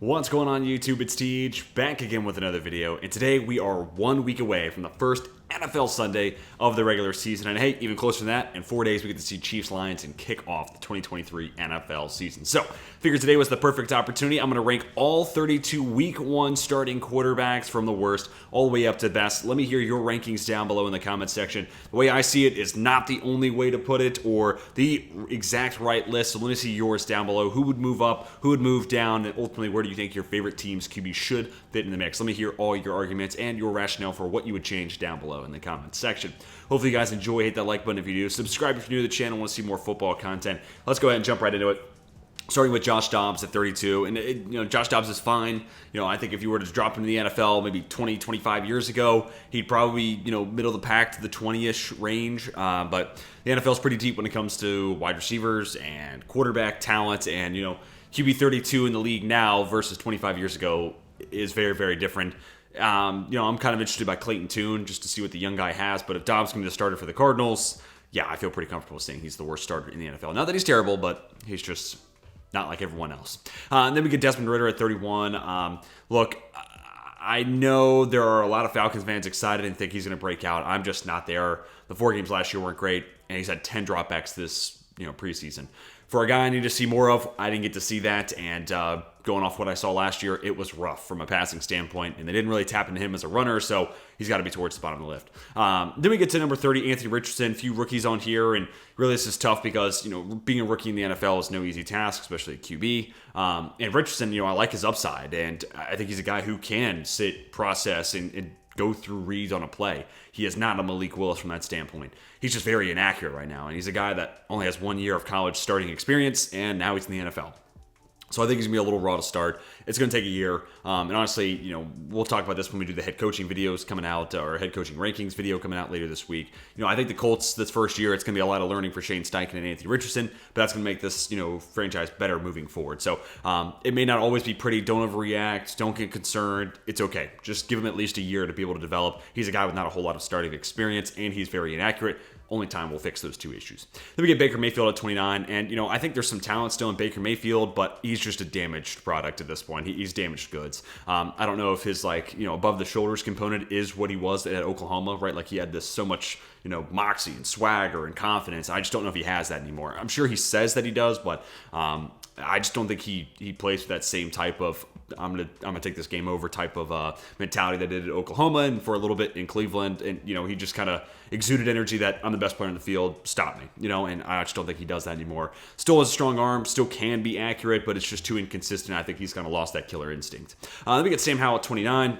What's going on YouTube? It's Teej, back again with another video, and today we are 1 week away from the first NFL Sunday of the regular season, and hey, even closer than that, in 4 days we get to see Chiefs-Lions and kick off the 2023 NFL season. So, figured today was the perfect opportunity. I'm going to rank all 32 Week 1 starting quarterbacks from the worst all the way up to best. Let me hear your rankings down below in the comment section. The way I see it is not the only way to put it, or the exact right list, so let me see yours down below. Who would move up, who would move down, and ultimately, where do you think your favorite team's QB should fit in the mix? Let me hear all your arguments and your rationale for what you would change down below in the comments section. Hopefully you guys enjoy. Hit that like button if you do. Subscribe if you're new to the channel and want to see more football content. Let's go ahead and jump right into it. Starting with Josh Dobbs at 32, and Josh Dobbs is fine. I think if you were to drop him in the NFL maybe 20, 25 years ago, he'd probably middle of the pack to the 20-ish range. But the NFL is pretty deep when it comes to wide receivers and quarterback talent, and QB 32 in the league now versus 25 years ago is very, very different. I'm kind of interested by Clayton Tune just to see what the young guy has. But if Dobbs can be the starter for the Cardinals, yeah, I feel pretty comfortable saying he's the worst starter in the NFL. Not that he's terrible, but he's just not like everyone else. And then we get Desmond Ridder at 31. Look, I know there are a lot of Falcons fans excited and think he's going to break out. I'm just not there. The 4 games last year weren't great, and he's had 10 dropbacks this preseason. For a guy I need to see more of, I didn't get to see that, and going off what I saw last year, it was rough from a passing standpoint, and they didn't really tap into him as a runner, so he's got to be towards the bottom of the lift. Then we get to number 30, Anthony Richardson. A few rookies on here, and really this is tough because, being a rookie in the NFL is no easy task, especially at QB. And Richardson, I like his upside, and I think he's a guy who can sit, process, and go through reads on a play. He is not a Malik Willis from that standpoint. He's just very inaccurate right now, and he's a guy that only has 1 year of college starting experience, and now he's in the NFL. So I think he's going to be a little raw to start. It's going to take a year. And honestly, we'll talk about this when we do the head coaching videos coming out, or head coaching rankings video coming out later this week. I think the Colts, this first year, it's going to be a lot of learning for Shane Steichen and Anthony Richardson, but that's going to make this, franchise better moving forward. So it may not always be pretty. Don't overreact. Don't get concerned. It's okay. Just give him at least a year to be able to develop. He's a guy with not a whole lot of starting experience, and he's very inaccurate. Only time will fix those two issues. Then we get Baker Mayfield at 29, and I think there's some talent still in Baker Mayfield, but he's just a damaged product at this point. He's damaged goods. I don't know if his above the shoulders component is what he was at Oklahoma, right? Like he had this so much moxie and swagger and confidence. I just don't know if he has that anymore. I'm sure he says that he does, but I just don't think he plays with that same type of I'm gonna take this game over type of mentality that did at Oklahoma and for a little bit in Cleveland, and he just kind of exuded energy that I'm the best player in the field, stop me, and I just don't think he does that anymore. Still has a strong arm, still can be accurate, but it's just too inconsistent. I think he's kind of lost that killer instinct. Then we get Sam Howell at 29.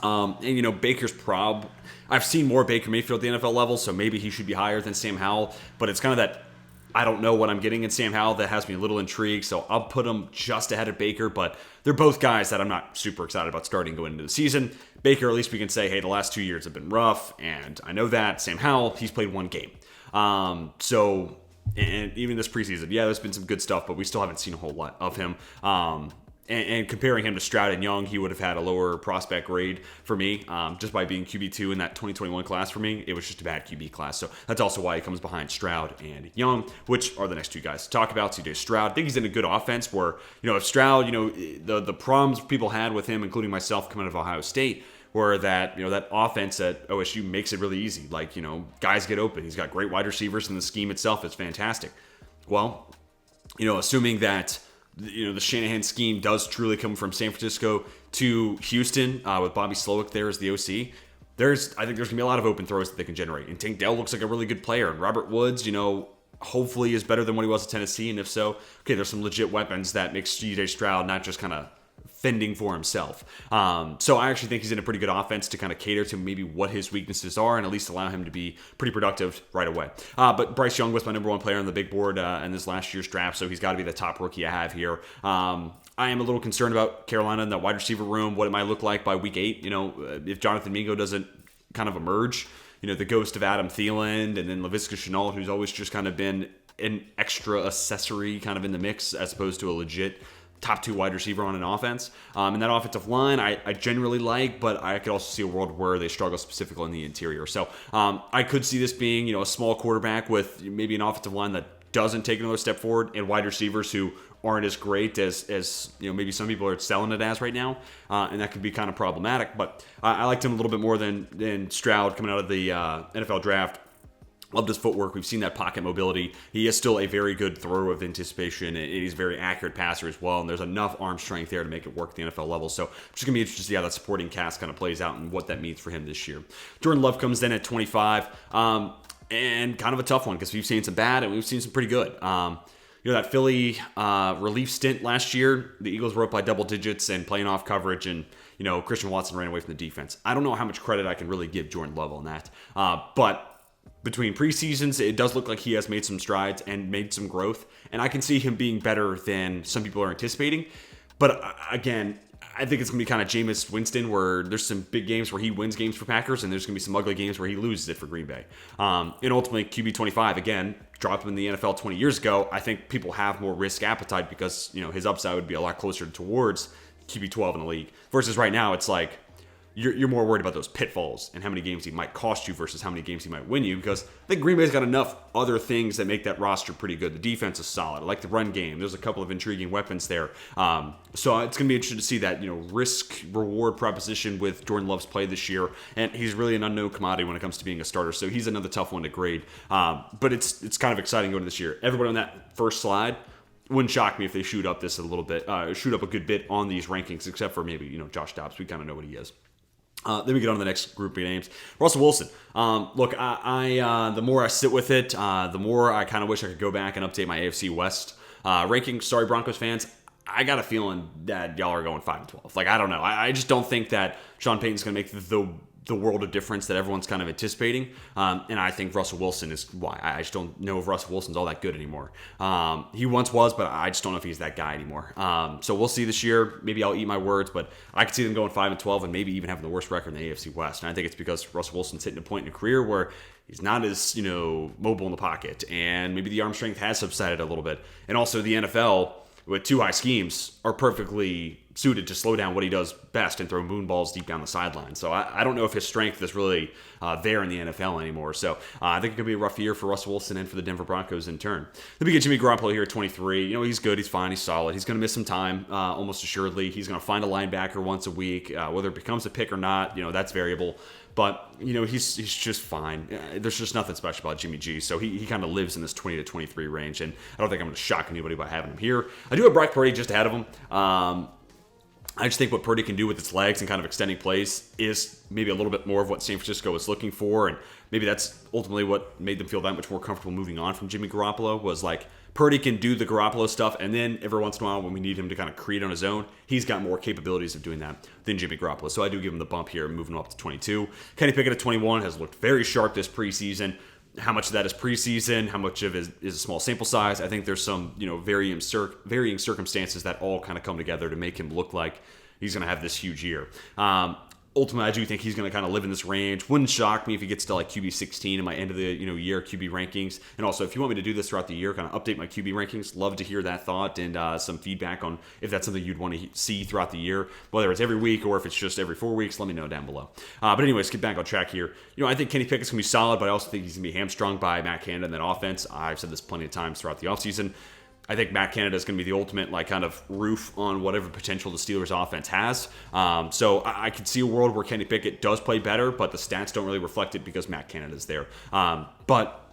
And Baker's prob. I've seen more Baker Mayfield at the NFL level, so maybe he should be higher than Sam Howell, but it's kind of that I don't know what I'm getting in Sam Howell that has me a little intrigued, so I'll put him just ahead of Baker, but they're both guys that I'm not super excited about starting going into the season. Baker, at least we can say, hey, the last 2 years have been rough, and I know that. Sam Howell, he's played 1 game. And even this preseason, yeah, there's been some good stuff, but we still haven't seen a whole lot of him. And comparing him to Stroud and Young, he would have had a lower prospect grade for me, just by being QB2 in that 2021 class for me. It was just a bad QB class. So that's also why he comes behind Stroud and Young, which are the next two guys to talk about. CJ Stroud, I think he's in a good offense where, if Stroud, the problems people had with him, including myself coming out of Ohio State, were that, that offense at OSU makes it really easy. Guys get open. He's got great wide receivers, and the scheme itself is fantastic. Well, assuming that the Shanahan scheme does truly come from San Francisco to Houston with Bobby Slowick there as the OC, I think there's going to be a lot of open throws that they can generate. And Tank Dell looks like a really good player. And Robert Woods, hopefully is better than what he was at Tennessee. And if so, okay, there's some legit weapons that makes CJ Stroud not just kind of fending for himself. So I actually think he's in a pretty good offense to kind of cater to maybe what his weaknesses are and at least allow him to be pretty productive right away. But Bryce Young was my number 1 player on the big board in this last year's draft, so he's got to be the top rookie I have here. I am a little concerned about Carolina in that wide receiver room, what it might look like by week 8. If Jonathan Mingo doesn't kind of emerge, the ghost of Adam Thielen, and then Laviska Shenault, who's always just kind of been an extra accessory kind of in the mix as opposed to a legit top 2 wide receiver on an offense. And that offensive line, I generally like, but I could also see a world where they struggle specifically in the interior. So I could see this being, a small quarterback with maybe an offensive line that doesn't take another step forward, and wide receivers who aren't as great as maybe some people are selling it as right now, and that could be kind of problematic. But I liked him a little bit more than Stroud coming out of the NFL draft. Loved his footwork. We've seen that pocket mobility. He is still a very good thrower of anticipation, and he's a very accurate passer as well. And there's enough arm strength there to make it work at the NFL level. So I'm just going to be interested to see how that supporting cast kind of plays out and what that means for him this year. Jordan Love comes in at 25, and kind of a tough one because we've seen some bad and we've seen some pretty good. That Philly relief stint last year, the Eagles were up by double digits and playing off coverage, and Christian Watson ran away from the defense. I don't know how much credit I can really give Jordan Love on that, but between preseasons, it does look like he has made some strides and made some growth, and I can see him being better than some people are anticipating. But again, I think it's going to be kind of Jameis Winston, where there's some big games where he wins games for Packers, and there's going to be some ugly games where he loses it for Green Bay. And ultimately, QB 25, again, dropped him in the NFL 20 years ago. I think people have more risk appetite because his upside would be a lot closer towards QB 12 in the league. Versus right now, it's like, you're more worried about those pitfalls and how many games he might cost you versus how many games he might win you, because I think Green Bay's got enough other things that make that roster pretty good. The defense is solid. I like the run game. There's a couple of intriguing weapons there. So it's going to be interesting to see that risk-reward proposition with Jordan Love's play this year, and he's really an unknown commodity when it comes to being a starter, so he's another tough one to grade. But it's kind of exciting going this year. Everybody on that first slide, wouldn't shock me if they shoot up this a little bit, shoot up a good bit on these rankings, except for maybe Josh Dobbs. We kind of know what he is. Then we get on to the next group of names. Russell Wilson. Look, I the more I sit with it, the more I kind of wish I could go back and update my AFC West rankings. Sorry, Broncos fans. I got a feeling that y'all are going 5-12. Like, I don't know. I just don't think that Sean Payton's going to make the world of difference that everyone's kind of anticipating. And I think Russell Wilson is why. I just don't know if Russell Wilson's all that good anymore. He once was, but I just don't know if he's that guy anymore. So we'll see this year. Maybe I'll eat my words, but I could see them going 5-12 and maybe even having the worst record in the AFC West. And I think it's because Russell Wilson's hitting a point in a career where he's not as, mobile in the pocket. And maybe the arm strength has subsided a little bit. And also the NFL, with two high schemes, are perfectly suited to slow down what he does best and throw moon balls deep down the sideline. So I don't know if his strength is really there in the NFL anymore. So I think it could be a rough year for Russell Wilson and for the Denver Broncos in turn. Then we get Jimmy Garoppolo here at 23. He's good, he's fine, he's solid. He's going to miss some time, almost assuredly. He's going to find a linebacker once a week. Whether it becomes a pick or not, that's variable. But, he's just fine. There's just nothing special about Jimmy G. So he kind of lives in this 20 to 23 range. And I don't think I'm going to shock anybody by having him here. I do have Brock Purdy just ahead of him. I just think what Purdy can do with its legs and kind of extending plays is maybe a little bit more of what San Francisco was looking for. And maybe that's ultimately what made them feel that much more comfortable moving on from Jimmy Garoppolo, was like, Purdy can do the Garoppolo stuff, and then every once in a while when we need him to kind of create on his own, he's got more capabilities of doing that than Jimmy Garoppolo. So I do give him the bump here, moving him up to 22. Kenny Pickett at 21 has looked very sharp this preseason. How much of that is preseason? How much of it is a small sample size? I think there's some, varying circumstances that all kind of come together to make him look like he's going to have this huge year. Ultimately, I do think he's going to kind of live in this range. Wouldn't shock me if he gets to like QB 16 in my end of the year QB rankings. And also, if you want me to do this throughout the year, kind of update my QB rankings, love to hear that thought and some feedback on if that's something you'd want to see throughout the year, whether it's every week or if it's just every 4 weeks. Let me know down below. But anyways, get back on track here. I think Kenny Pickett's going to be solid, but I also think he's going to be hamstrung by Matt Canada and that offense. I've said this plenty of times throughout the offseason. I think Matt Canada is going to be the ultimate kind of roof on whatever potential the Steelers offense has. So I could see a world where Kenny Pickett does play better, but the stats don't really reflect it because Matt Canada is there. But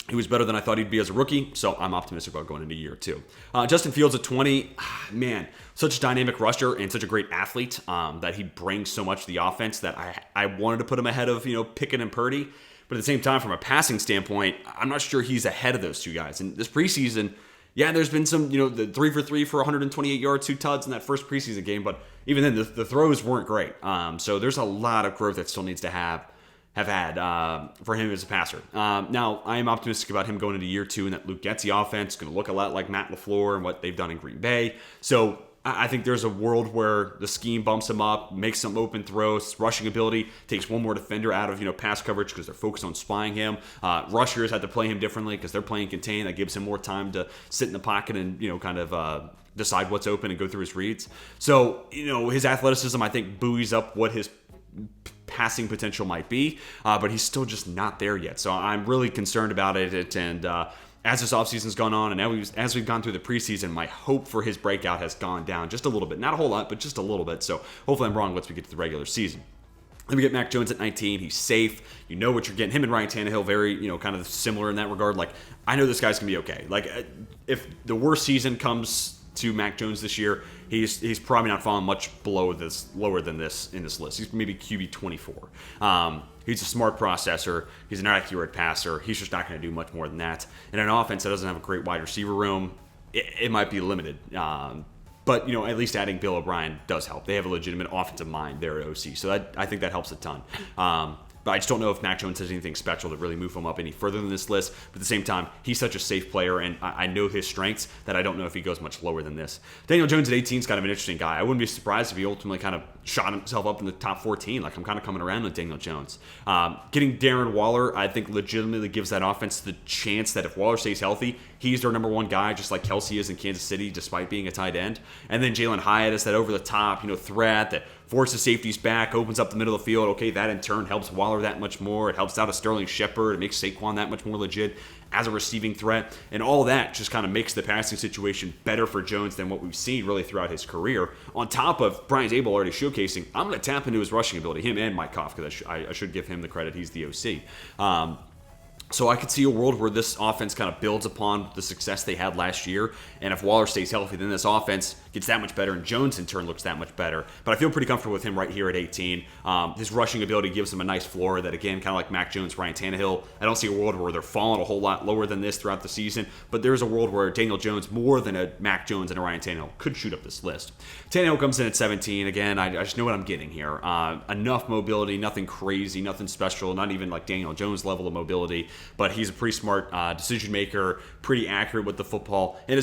he was better than I thought he'd be as a rookie, so I'm optimistic about going into year 2. Justin Fields at 20, man, such a dynamic rusher and such a great athlete that he brings so much to the offense that I wanted to put him ahead of Pickett and Purdy. But at the same time, from a passing standpoint, I'm not sure he's ahead of those two guys. And this preseason, yeah, there's been some, the 3 for 3 for 128 yards, 2 tuds in that first preseason game, but even then, the throws weren't great. So there's a lot of growth that still needs to have had for him as a passer. Now, I am optimistic about him going into year 2 and that Luke Getsy offense is going to look a lot like Matt LaFleur and what they've done in Green Bay. So I think there's a world where the scheme bumps him up, makes some open throws, rushing ability, takes one more defender out of pass coverage because they're focused on spying him. Rushers had to play him differently because they're playing contain. That gives him more time to sit in the pocket and kind of decide what's open and go through his reads. So his athleticism, I think, buoys up what his passing potential might be, but he's still just not there yet. So I'm really concerned about it, and as this offseason's gone on, and now as we've gone through the preseason, my hope for his breakout has gone down just a little bit. Not a whole lot, but just a little bit. So hopefully I'm wrong once we get to the regular season. Then we get Mac Jones at 19. He's safe. You know what you're getting. Him and Ryan Tannehill, very, kind of similar in that regard. Like, I know this guy's going to be okay. Like, if the worst season comes to Mac Jones this year, he's probably not falling much lower than this in this list. He's maybe QB 24. He's a smart processor. He's an accurate passer. He's just not going to do much more than that. And an offense that doesn't have a great wide receiver room, it might be limited. But, at least adding Bill O'Brien does help. They have a legitimate offensive mind there at OC. So I think that helps a ton. But I just don't know if Mac Jones has anything special to really move him up any further than this list. But at the same time, he's such a safe player, and I know his strengths that I don't know if he goes much lower than this. Daniel Jones at 18 is kind of an interesting guy. I wouldn't be surprised if he ultimately kind of shot himself up in the top 14. Like, I'm kind of coming around with Daniel Jones. Getting Darren Waller, I think, legitimately gives that offense the chance that if Waller stays healthy, he's their number one guy, just like Kelsey is in Kansas City, despite being a tight end. And then Jalen Hyatt is that over-the-top, threat that forces safeties back, opens up the middle of the field. Okay, that in turn helps Waller that much more. It helps out a Sterling Shepard. It makes Saquon that much more legit as a receiving threat. And all that just kind of makes the passing situation better for Jones than what we've seen really throughout his career. On top of Brian Zabel already showcasing, I'm going to tap into his rushing ability, him and Mike Koff, because I should give him the credit. He's the OC. So I could see a world where this offense kind of builds upon the success they had last year. And if Waller stays healthy, then this offense gets that much better, and Jones in turn looks that much better. But I feel pretty comfortable with him right here at 18. His rushing ability gives him a nice floor that, again, kind of like Mac Jones, Ryan Tannehill, I don't see a world where they're falling a whole lot lower than this throughout the season. But there's a world where Daniel Jones, more than a Mac Jones and a Ryan Tannehill, could shoot up this list. Tannehill comes in at 17. Again, I just know what I'm getting here. Enough mobility, nothing crazy, nothing special, not even like Daniel Jones level of mobility. But he's a pretty smart decision maker, pretty accurate with the football, and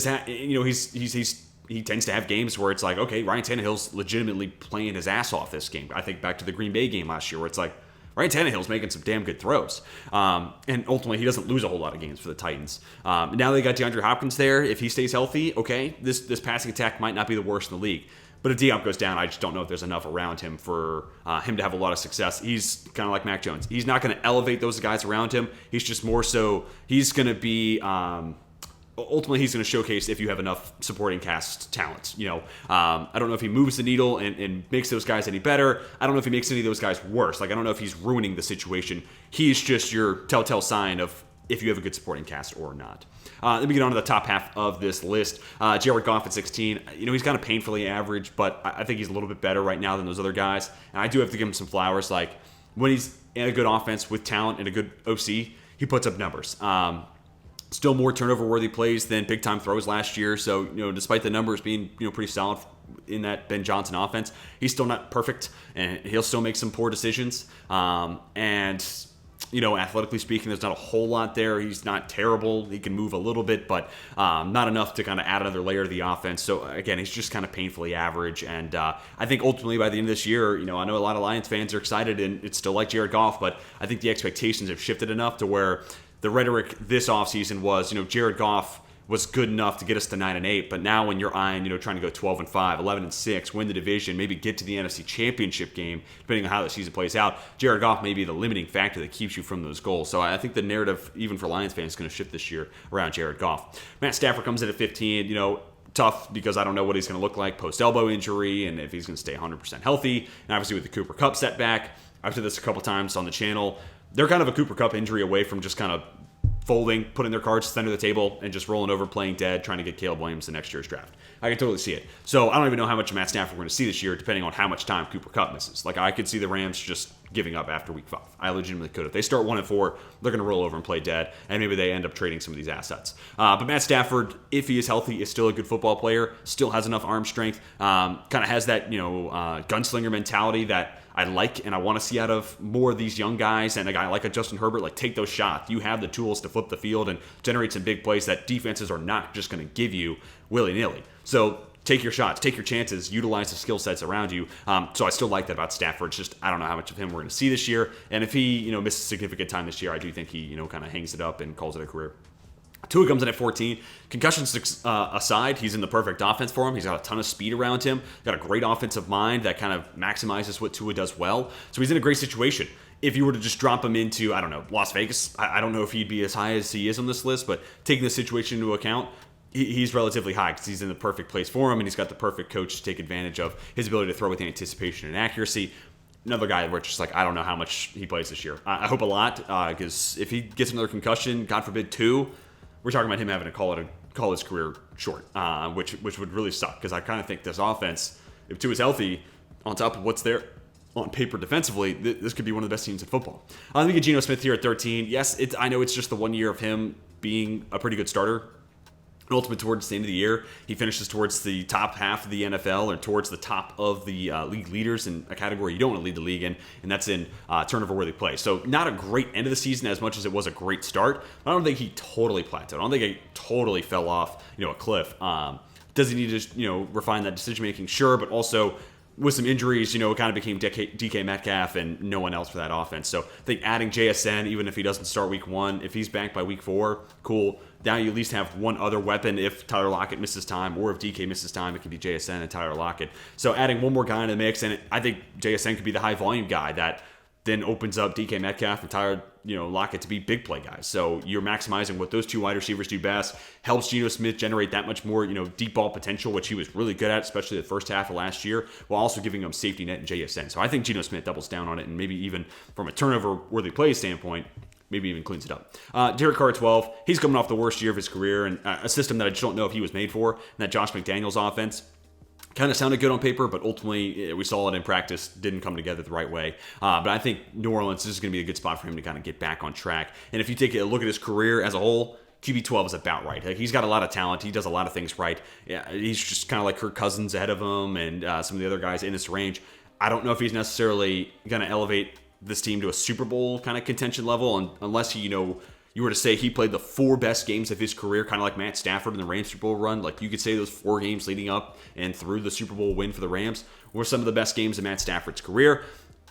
he tends to have games where it's like, okay, Ryan Tannehill's legitimately playing his ass off this game. I think back to the Green Bay game last year where it's like, Ryan Tannehill's making some damn good throws. And ultimately, he doesn't lose a whole lot of games for the Titans. Now they got DeAndre Hopkins there. If he stays healthy, okay, this passing attack might not be the worst in the league. But if Diop goes down, I just don't know if there's enough around him for him to have a lot of success. He's kind of like Mac Jones. He's not going to elevate those guys around him. He's just more so, he's going to be, ultimately he's going to showcase if you have enough supporting cast talent. I don't know if he moves the needle and makes those guys any better. I don't know if he makes any of those guys worse. Like, I don't know if he's ruining the situation. He's just your telltale sign of if you have a good supporting cast or not. Then we get on to the top half of this list. Jared Goff at 16. He's kind of painfully average, but I think he's a little bit better right now than those other guys. And I do have to give him some flowers. Like, when he's in a good offense with talent and a good OC, he puts up numbers. Still more turnover-worthy plays than big-time throws last year. So, despite the numbers being, pretty solid in that Ben Johnson offense, he's still not perfect, and he'll still make some poor decisions. Athletically speaking, there's not a whole lot there. He's not terrible. He can move a little bit, but not enough to kind of add another layer to the offense. So, again, he's just kind of painfully average. And I think ultimately by the end of this year, I know a lot of Lions fans are excited, and it's still like Jared Goff, but I think the expectations have shifted enough to where the rhetoric this offseason was, Jared Goff was good enough to get us to 9-8, but now when you're eyeing, trying to go 12-5, 11-6, win the division, maybe get to the NFC Championship game, depending on how the season plays out, Jared Goff may be the limiting factor that keeps you from those goals. So I think the narrative, even for Lions fans, is going to shift this year around Jared Goff. Matt Stafford comes in at 15. Tough because I don't know what he's going to look like post-elbow injury and if he's going to stay 100% healthy. And obviously with the Cooper Kupp setback, I've said this a couple times on the channel, they're kind of a Cooper Kupp injury away from just kind of folding, putting their cards center of the table, and just rolling over, playing dead, trying to get Caleb Williams in next year's draft. I can totally see it. So I don't even know how much of Matt Stafford we're going to see this year, depending on how much time Cooper Kupp misses. Like, I could see the Rams just giving up after week 5. I legitimately could. If they start 1-4, they're going to roll over and play dead, and maybe they end up trading some of these assets. But Matt Stafford, if he is healthy, is still a good football player, still has enough arm strength, kind of has that, gunslinger mentality that I like and I want to see out of more of these young guys, and a guy like a Justin Herbert, like, take those shots. You have the tools to flip the field and generate some big plays that defenses are not just going to give you willy-nilly. So take your shots, take your chances, utilize the skill sets around you. So I still like that about Stafford. It's just I don't know how much of him we're going to see this year. And if he, misses significant time this year, I do think he, kind of hangs it up and calls it a career. Tua comes in at 14. Concussions aside, he's in the perfect offense for him. He's got a ton of speed around him. Got a great offensive mind that kind of maximizes what Tua does well. So he's in a great situation. if you were to just drop him into, I don't know, Las Vegas, I don't know if he'd be as high as he is on this list, but taking the situation into account, he's relatively high because he's in the perfect place for him, and he's got the perfect coach to take advantage of his ability to throw with anticipation and accuracy. Another guy where it's just like, I don't know how much he plays this year. I hope a lot, because if he gets another concussion, God forbid 2, we're talking about him having to call his career short, which would really suck, because I kind of think this offense, if 2 is healthy, on top of what's there on paper defensively, this could be one of the best teams in football. I think of Geno Smith here at 13. Yes, I know it's just the 1 year of him being a pretty good starter. Ultimately, towards the end of the year, he finishes towards the top half of the NFL or towards the top of the league leaders in a category you don't want to lead the league in, and that's in turnover-worthy play. So not a great end of the season as much as it was a great start. I don't think he totally plateaued. I don't think he totally fell off, a cliff. Does he need to, refine that decision-making? Sure, but also with some injuries, it kind of became DK Metcalf and no one else for that offense. So I think adding JSN, even if he doesn't start week 1, if he's back by week 4, cool. Now you at least have one other weapon if Tyler Lockett misses time, or if DK misses time, it could be JSN and Tyler Lockett. So adding one more guy in the mix, and I think JSN could be the high volume guy that then opens up DK Metcalf and Tyler Lockett to be big play guys. So you're maximizing what those 2 wide receivers do best, helps Geno Smith generate that much more deep ball potential, which he was really good at, especially the first half of last year, while also giving him safety net and JSN. So I think Geno Smith doubles down on it, and maybe even from a turnover-worthy play standpoint, maybe even cleans it up. Derek Carr at 12, he's coming off the worst year of his career, and a system that I just don't know if he was made for, and that Josh McDaniels offense kind of sounded good on paper, but ultimately we saw it in practice, didn't come together the right way. But I think New Orleans, this is going to be a good spot for him to kind of get back on track. And if you take a look at his career as a whole, QB 12 is about right. Like, he's got a lot of talent. He does a lot of things right. Yeah, he's just kind of like Kirk Cousins ahead of him and some of the other guys in this range. I don't know if he's necessarily going to elevate this team to a Super Bowl kind of contention level, unless he, you were to say he played the 4 best games of his career, kind of like Matt Stafford in the Rams Super Bowl run. Like, you could say those 4 games leading up and through the Super Bowl win for the Rams were some of the best games of Matt Stafford's career.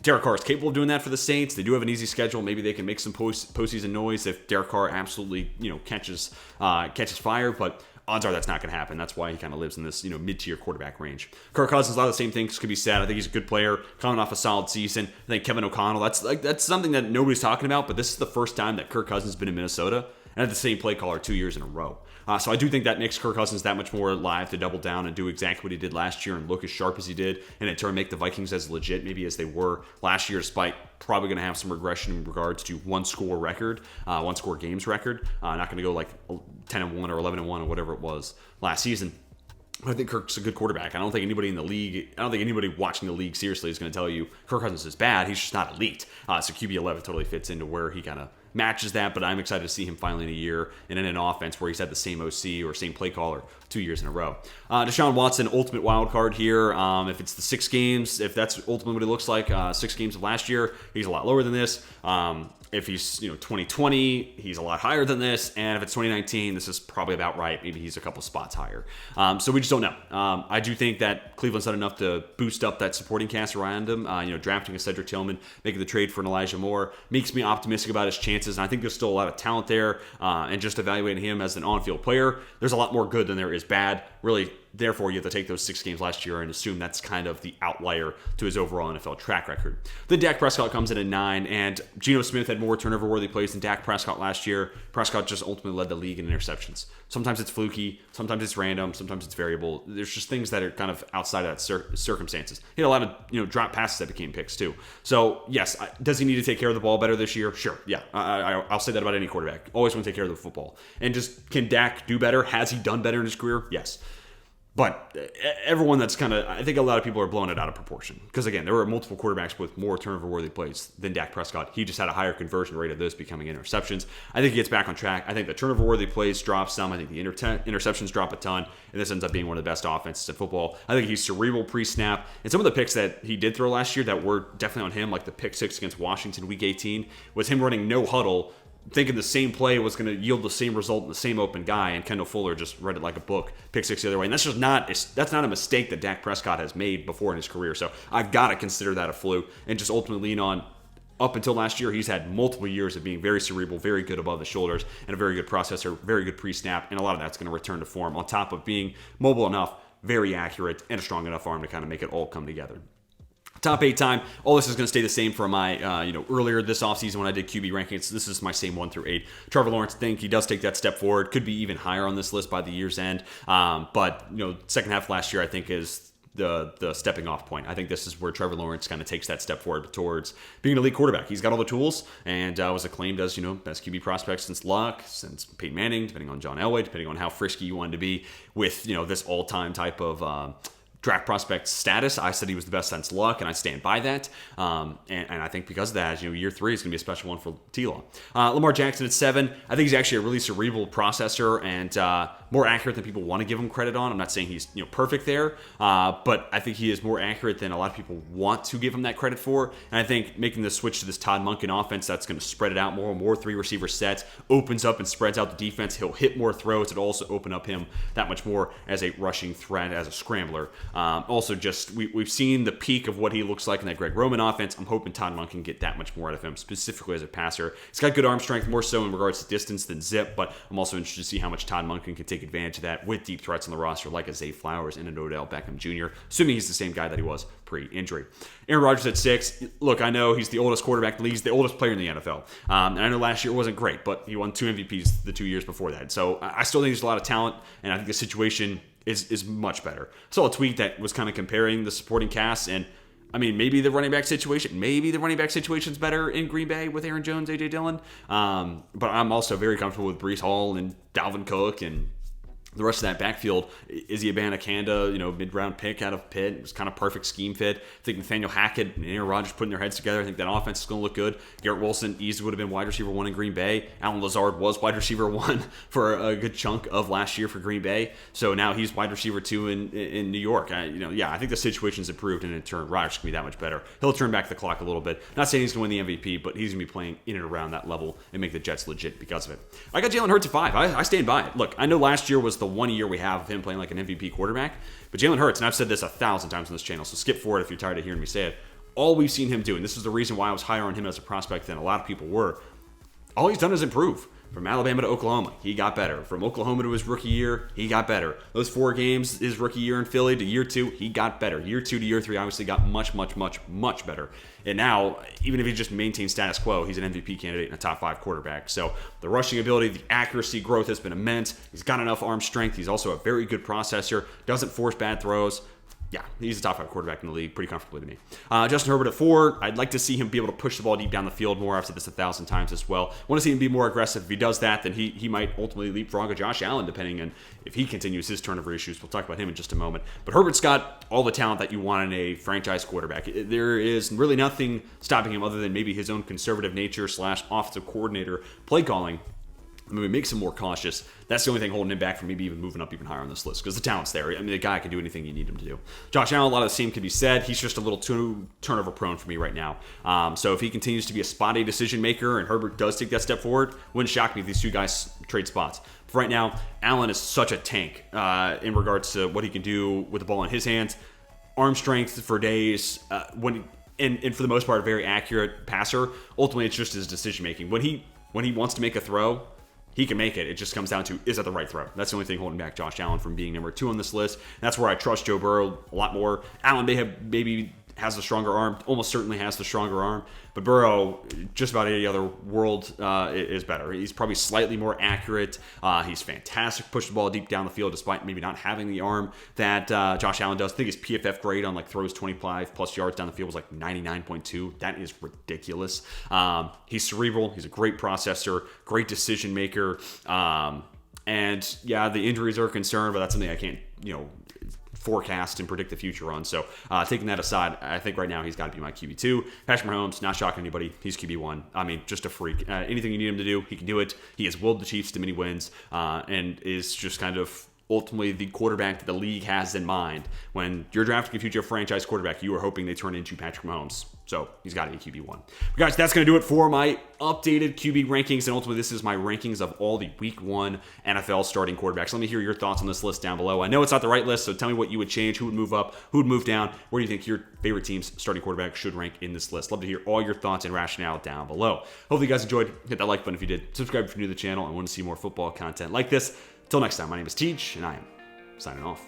Derek Carr is capable of doing that for the Saints. They do have an easy schedule. Maybe they can make some postseason noise if Derek Carr absolutely, catches fire, but odds are that's not going to happen. That's why he kind of lives in this, mid-tier quarterback range. Kirk Cousins, a lot of the same things could be said. I think he's a good player, coming off a solid season. I think Kevin O'Connell, that's something that nobody's talking about, but this is the first time that Kirk Cousins has been in Minnesota and had the same play caller 2 years in a row. So I do think that makes Kirk Cousins that much more alive to double down and do exactly what he did last year and look as sharp as he did, and in turn make the Vikings as legit maybe as they were last year, despite probably going to have some regression in regards to one score games record. Not going to go like 10-1 or 11-1 or whatever it was last season. I think Kirk's a good quarterback. I don't think anybody watching the league seriously is going to tell you Kirk Cousins is bad. He's just not elite. So QB 11 totally fits into where he kind of matches that, but I'm excited to see him finally in a year and in an offense where he's had the same OC or same play caller 2 years in a row. Deshaun Watson, ultimate wild card here. If it's the 6 games, if that's ultimately what it looks like, 6 games of last year, he's a lot lower than this. If he's 2020, he's a lot higher than this, and if it's 2019, this is probably about right. Maybe he's a couple spots higher. So we just don't know. I do think that Cleveland's done enough to boost up that supporting cast around him. Drafting a Cedric Tillman, making the trade for an Elijah Moore makes me optimistic about his chances, and I think there's still a lot of talent there. And just evaluating him as an on-field player, there's a lot more good than there is bad. Really, therefore, you have to take those 6 games last year and assume that's kind of the outlier to his overall NFL track record. Then Dak Prescott comes in at 9, and Geno Smith had more turnover-worthy plays than Dak Prescott last year. Prescott just ultimately led the league in interceptions. Sometimes it's fluky, sometimes it's random, sometimes it's variable. There's just things that are kind of outside of that circumstances. He had a lot of drop passes that became picks too. So yes, does he need to take care of the ball better this year? Sure, yeah. I'll say that about any quarterback. Always want to take care of the football. And just, can Dak do better? Has he done better in his career? Yes. But everyone that's I think a lot of people are blowing it out of proportion. Because again, there were multiple quarterbacks with more turnover-worthy plays than Dak Prescott. He just had a higher conversion rate of those becoming interceptions. I think he gets back on track. I think the turnover-worthy plays drop some. I think the interceptions drop a ton. And this ends up being one of the best offenses in football. I think he's cerebral pre-snap. And some of the picks that he did throw last year that were definitely on him, like the pick 6 against Washington week 18, was him running no huddle, thinking the same play was going to yield the same result in the same open guy, and Kendall Fuller just read it like a book, pick 6 the other way. And that's not a mistake that Dak Prescott has made before in his career. So I've got to consider that a fluke and just ultimately lean on, up until last year, he's had multiple years of being very cerebral, very good above the shoulders, and a very good processor, very good pre-snap, and a lot of that's going to return to form on top of being mobile enough, very accurate, and a strong enough arm to kind of make it all come together. Top 8 time, all this is going to stay the same from my, earlier this offseason when I did QB rankings. This is my same 1 through 8. Trevor Lawrence, I think he does take that step forward. Could be even higher on this list by the year's end. But second half last year, I think is the stepping off point. I think this is where Trevor Lawrence kind of takes that step forward towards being an elite quarterback. He's got all the tools and was acclaimed as, best QB prospect since Luck, since Peyton Manning, depending on John Elway, depending on how frisky you wanted to be with, this all-time type of draft prospect status. I said he was the best since Luck, and I stand by that. And I think because of that, year 3 is going to be a special one for T-Law. Lamar Jackson at 7. I think he's actually a really cerebral processor and more accurate than people want to give him credit on. I'm not saying he's perfect there, but I think he is more accurate than a lot of people want to give him that credit for. And I think making the switch to this Todd Monken offense, that's going to spread it out more 3-receiver sets, opens up and spreads out the defense. He'll hit more throws. It'll also open up him that much more as a rushing threat, as a scrambler. Also, we've seen the peak of what he looks like in that Greg Roman offense. I'm hoping Todd Monken can get that much more out of him, specifically as a passer. He's got good arm strength, more so in regards to distance than zip, but I'm also interested to see how much Todd Monken can take advantage of that with deep threats on the roster like a Zay Flowers and an Odell Beckham Jr., assuming he's the same guy that he was pre-injury. Aaron Rodgers at 6. Look, I know he's the oldest quarterback in the league. He's the oldest player in the NFL. And I know last year wasn't great, but he won 2 MVPs the 2 years before that. So I still think there's a lot of talent, and I think the situation is much better. I saw a tweet that was kind of comparing the supporting cast, and maybe the running back situation's better in Green Bay with Aaron Jones, A.J. Dillon. But I'm also very comfortable with Breece Hall and Dalvin Cook and the rest of that backfield. Izzy Abanikanda, mid-round pick out of Pitt. It was kind of perfect scheme fit. I think Nathaniel Hackett and Aaron Rodgers putting their heads together. I think that offense is going to look good. Garrett Wilson easily would have been wide receiver 1 in Green Bay. Allen Lazard was wide receiver 1 for a good chunk of last year for Green Bay. So now he's wide receiver 2 in New York. I think the situation's improved, and in turn, Rodgers can be that much better. He'll turn back the clock a little bit. Not saying he's going to win the MVP, but he's going to be playing in and around that level and make the Jets legit because of it. I got Jalen Hurts at 5. I stand by it. Look, I know last year was the 1 year we have of him playing like an MVP quarterback, but Jalen Hurts, and I've said this 1,000 times on this channel, so skip forward if you're tired of hearing me say it, all we've seen him do, and this is the reason why I was higher on him as a prospect than a lot of people were, all he's done is improve. From Alabama to Oklahoma, he got better. From Oklahoma to his rookie year, he got better. Those 4 games, his rookie year in Philly to year 2, he got better. Year 2 to year 3, obviously got much, much, much, much better. And now, even if he just maintains status quo, he's an MVP candidate and a top 5 quarterback. So the rushing ability, the accuracy growth has been immense. He's got enough arm strength. He's also a very good processor. Doesn't force bad throws. Yeah, he's a top 5 quarterback in the league pretty comfortably to me. Justin Herbert at 4. I'd like to see him be able to push the ball deep down the field more. I've said this 1,000 times as well. I want to see him be more aggressive. If he does that, then he might ultimately leapfrog a Josh Allen, depending on if he continues his turnover issues. We'll talk about him in just a moment. But Herbert's got all the talent that you want in a franchise quarterback. There is really nothing stopping him other than maybe his own conservative nature / offensive coordinator play calling. It makes him more cautious. That's the only thing holding him back from maybe even moving up even higher on this list, because the talent's there. The guy can do anything you need him to do. Josh Allen, a lot of the same can be said. He's just a little too turnover prone for me right now. So if he continues to be a spotty decision maker and Herbert does take that step forward, wouldn't shock me if these two guys trade spots. For right now, Allen is such a tank in regards to what he can do with the ball in his hands. Arm strength for days. And for the most part, a very accurate passer. Ultimately, it's just his decision making. When he wants to make a throw, he can make it. It just comes down to, is that the right throw? That's the only thing holding back Josh Allen from being number 2 on this list. That's where I trust Joe Burrow a lot more. Allen maybe has the stronger arm, almost certainly has the stronger arm, but Burrow, just about any other world, is better. He's probably slightly more accurate. He's fantastic, push the ball deep down the field despite maybe not having the arm that Josh Allen does. I think his PFF grade on throws 25 plus yards down the field was 99.2. That is ridiculous. He's cerebral. He's a great processor, great decision maker. And yeah, the injuries are a concern, but that's something I can't, forecast and predict the future on. So taking that aside, I think right now he's got to be my QB2. Patrick Mahomes, not shocking anybody. He's QB1. Just a freak. Anything you need him to do, he can do it. He has willed the Chiefs to many wins and is just kind of ultimately the quarterback that the league has in mind. When you're drafting a future franchise quarterback, you are hoping they turn into Patrick Mahomes. So he's got to be QB1. But guys, that's going to do it for my updated QB rankings. And ultimately, this is my rankings of all the Week 1 NFL starting quarterbacks. Let me hear your thoughts on this list down below. I know it's not the right list, so tell me what you would change, who would move up, who would move down. Where do you think your favorite team's starting quarterback should rank in this list? Love to hear all your thoughts and rationale down below. Hopefully, you guys enjoyed. Hit that like button if you did. Subscribe if you're new to the channel and want to see more football content like this. Till next time, my name is Teach, and I am signing off.